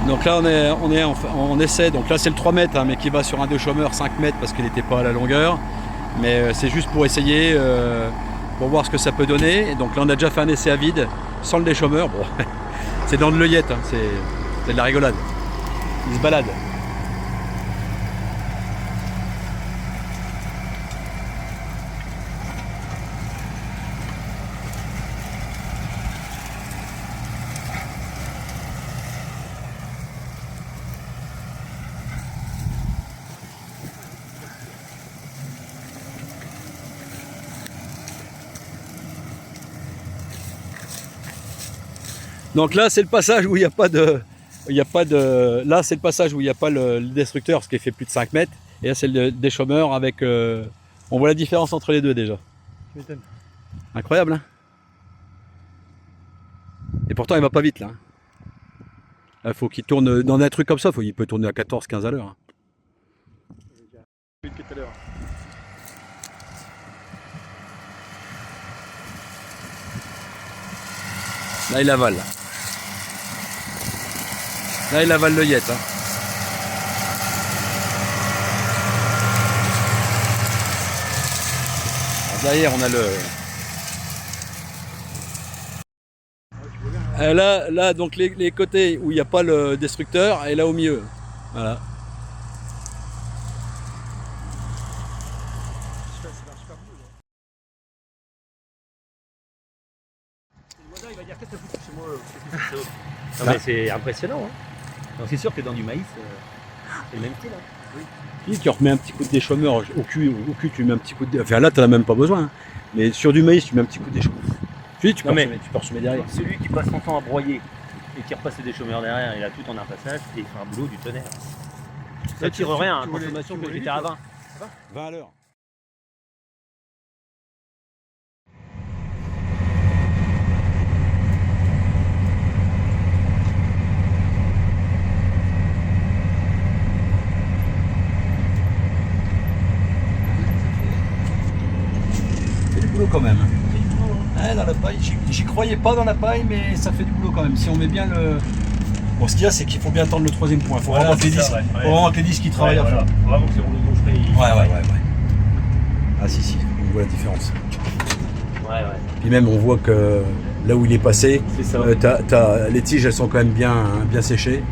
Donc là on essaie, donc là c'est le 3 mètres hein, mais qui va sur un déchômeur 5 mètres parce qu'il n'était pas à la longueur. Mais c'est juste pour essayer, pour voir ce que ça peut donner. Et donc là on a déjà fait un essai à vide, sans le déchômeur. Bon, c'est dans de l'œillette, hein, c'est de la rigolade. Il se balade. Donc là c'est le passage où il n'y a pas de... Là c'est le passage où il n'y a pas le destructeur parce qu'il fait plus de 5 mètres. Et là c'est le déchômeur avec... On voit la différence entre les deux déjà. Tu m'étonnes. Incroyable hein. Et pourtant il va pas vite là. Il faut qu'il tourne dans un truc comme ça, il peut tourner à 14-15 à l'heure. Hein. Plus que tout à l'heure. Là il avale. Là il avale l'œillette. Hein. Derrière on a le... Là donc les côtés où il n'y a pas le destructeur et là au milieu. Voilà. Il va dire qu'est-ce que tu fous chez moi. Non mais c'est impressionnant. Hein. Donc c'est sûr que dans du maïs, c'est le même style. Hein. Oui. Si tu remets un petit coup de déchômeur au cul tu mets un petit coup de... Enfin là tu n'en as même pas besoin. Hein. Mais sur du maïs tu mets un petit coup de déchômeur. Tu peux ressemer derrière. Celui qui passe son temps à broyer et qui repasse les déchômeurs derrière, il a tout en un passage et il fait un boulot du tonnerre. Ça tire rien, hein, consommation que j'étais à 20. 20 à l'heure. C'est du boulot quand même. Ouais, dans la paille, j'y croyais pas dans la paille, mais ça fait du boulot quand même. Si on met bien le... Bon, ce qu'il y a, c'est qu'il faut bien tendre le troisième point. Il faut vraiment que les disques, qui travaillent à fond. Vraiment que c'est rouleau de gonflé. Ouais. Ah si, on voit la différence. Ouais. Puis même, on voit que là où il est passé, ça. les tiges, elles sont quand même bien séchées.